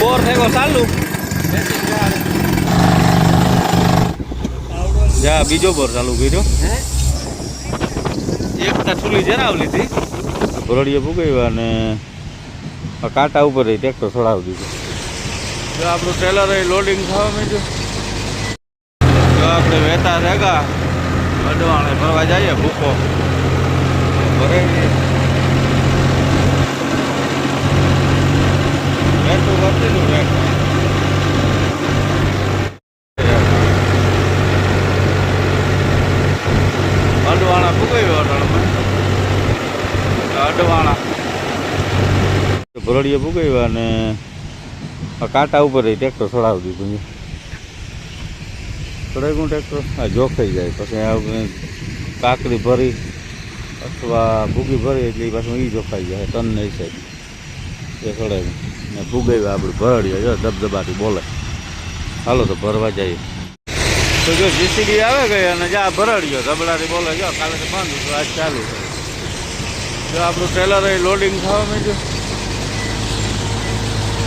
બોર થયો ચાલુ જા બીજો બોર ચાલુ કર્યો એક ચૂલી જરાવ લીધી ભરડીએ ફૂગાવ્યા અને કાંટા ઉપર ટ્રેક્ટર છોડાવી દીધું જો આપણું ટ્રેલર લોડિંગ થવા માંડ્યું જો આપણે વહેતા રેગા અડવાણે ભરવા જઈએ ભૂકો ભરે વેટું ભરતી હતું વેટ અડવાણા ફૂગાવ્યો અડવાણા ભરડીએ ફૂગાવ્યા અને કાંટા ઉપર ટ્રેક્ટર છોડાવી દીધું છોડાવ્યું ટ્રેક્ટર આ જોખાઈ જાય પછી કાકડી ભરી અથવા ભૂગી ભરી એટલે એ પાછું એ જોખાઈ જાય ટનને હિસાબે એ છોડાવ્યું ને ફૂગાવ્યા આપણે ભરડીએ જો ધબધબાથી બોલે હાલો તો ભરવા જઈએ તો જો જીસીબી આવે ગઈ અને જ્યાં ભરડ્યો ધબડાથી બોલે જો કાલે તો બંધ હતું આજ ચાલુ છે જો આપણું ટ્રેલર લોડિંગ થવા માંડ્યું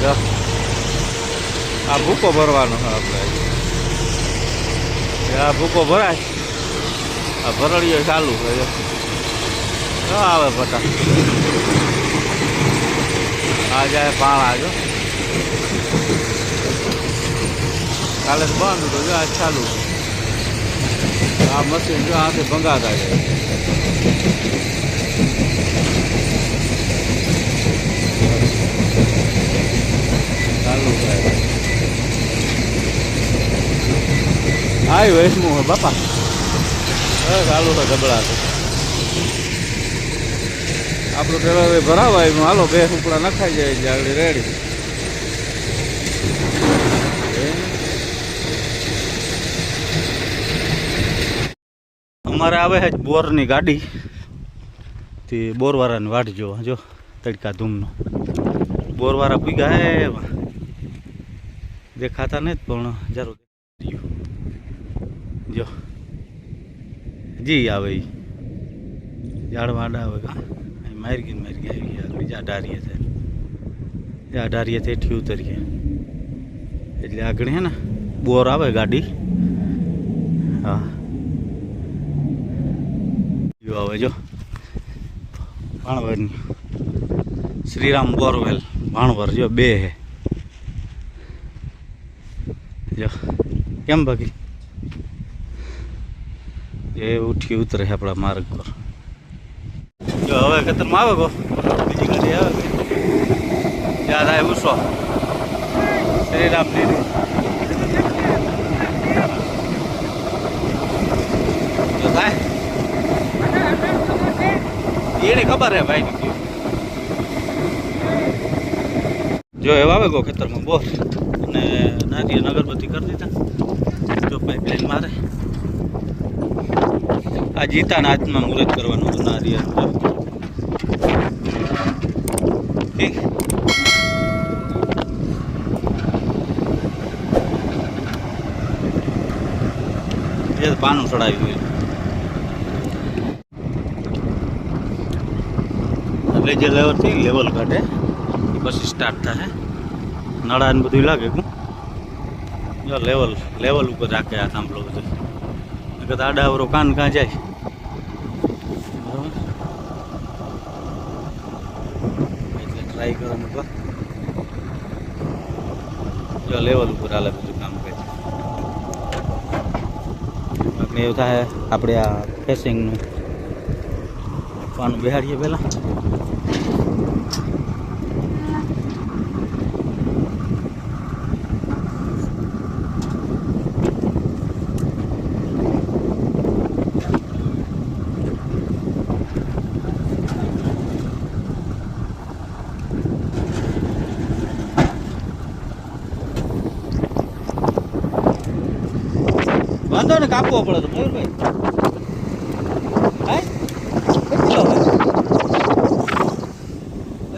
જો આ ભૂકો ભરવાનો છે આપણે આ ભૂકો ભરાય આ ભરડીઓ ચાલુ છે જો આવે પટા આ જાય પાણા જો કાલે તો બંધ હતું જો આજ ચાલુ આ મશીન જો આથી ભંગાતા જાય ચાલુ થાય આવી વૈષ્ણુ હે બાપા ચાલુ તો ગબડા છે આપણું ટ્રેલર ભરાવાય એમાં હાલો બે ઉપડા નખાઈ જાય છે આગળ રેડી અમારે આવે છે બોરની ગાડી તે બોરવાળાની વાટ જો જો તડકા ધૂમનો બોરવાળા પીગા હે દેખાતા નહીં પણ જરૂર જો જી આવે ઝાડવાડા આવે મારી ગઈ આવી ગયા બીજા ડારીએ છે આ ડારીએ હેઠી ઉતરીએ એટલે આગળ હે ને બોર આવે ગાડી હા જો આવે જો ભાણવરની શ્રીરામ બોરવેલ ભાણવર જો બે હે જો કેમ બાકી એ ઉઠી ઉતરે આપણા માર્ગ પર જો હવે ખેતરમાં આવે ગો બીજી ગાડી આવે યાદ આવે ઉસો શ્રીરામ લીધી જો થાય એને ખબર હે ભાઈ જો એવા આવે ગો ખેતરમાં બોર અને નારિયેળ અગરબત્તી કરી દીધા તો પાઇપલાઇન મારે આ જીતાના હાથમાં મુહૂર્ત કરવાનું હતું નારિયેળ ઠીક એ પાનું ચડાવી એટલે જે લેવલથી લેવલ કાઢે એ પછી સ્ટાર્ટ થાય નળા ને બધું લાગે જો લેવલ ઉપર રાખે આ થાંભલો બધું કદાચ આડાવરો કાન કાં જાય એટલે ટ્રાય કરવાનું જો લેવલ ઉપર હાલે બધું કામ કરે એવું થાય આપણે આ ફેસિંગનું પાનું બેહાડીએ પહેલાં વાંધો ને કાપવો પડે તો મયુરભાઈ કેટલો હોય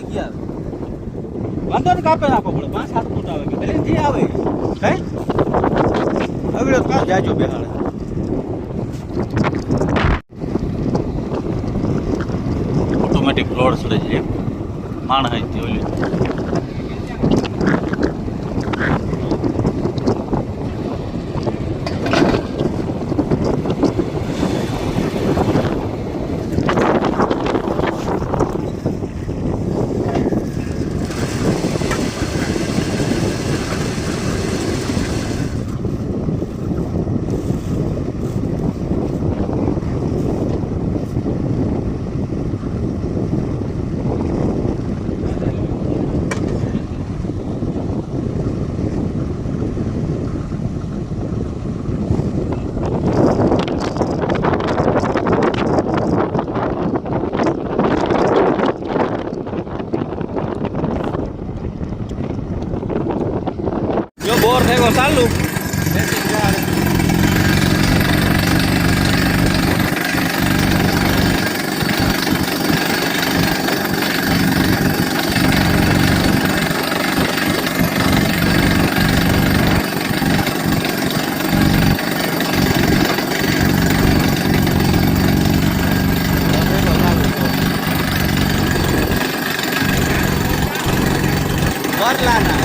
11 વાંધો ને કાપે નાખવો પડે 5-7 ફૂટ આવે કે ભલે જે આવે કઈ હવે તો કાં જાજો બેહાડે ઓટોમેટિક લોડ સડે છે માણ હોય તે ઓલી ભેગો ચાલુ વરલાના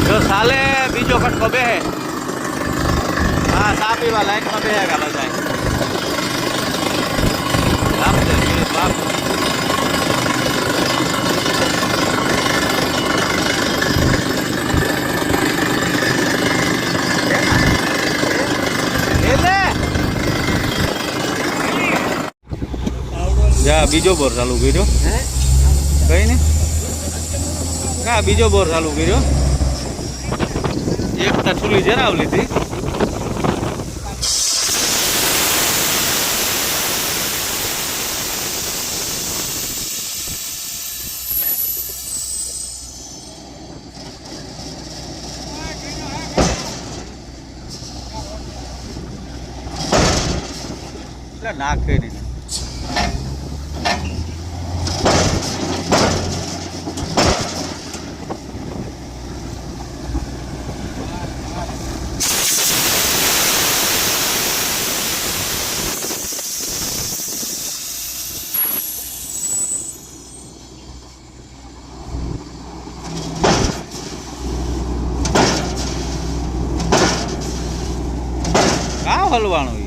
જો સાલે બીજો ખટકો બે હા ચા પીવા લાઈનમાં બેહેગા બધા બાપ જા બીજો બોર ચાલુ કર્યો કઈ ને હા બીજો બોર ચાલુ કર્યો એક તો ચૂલી જરાવલી હતી નાખે નહીં કાં હલવાનું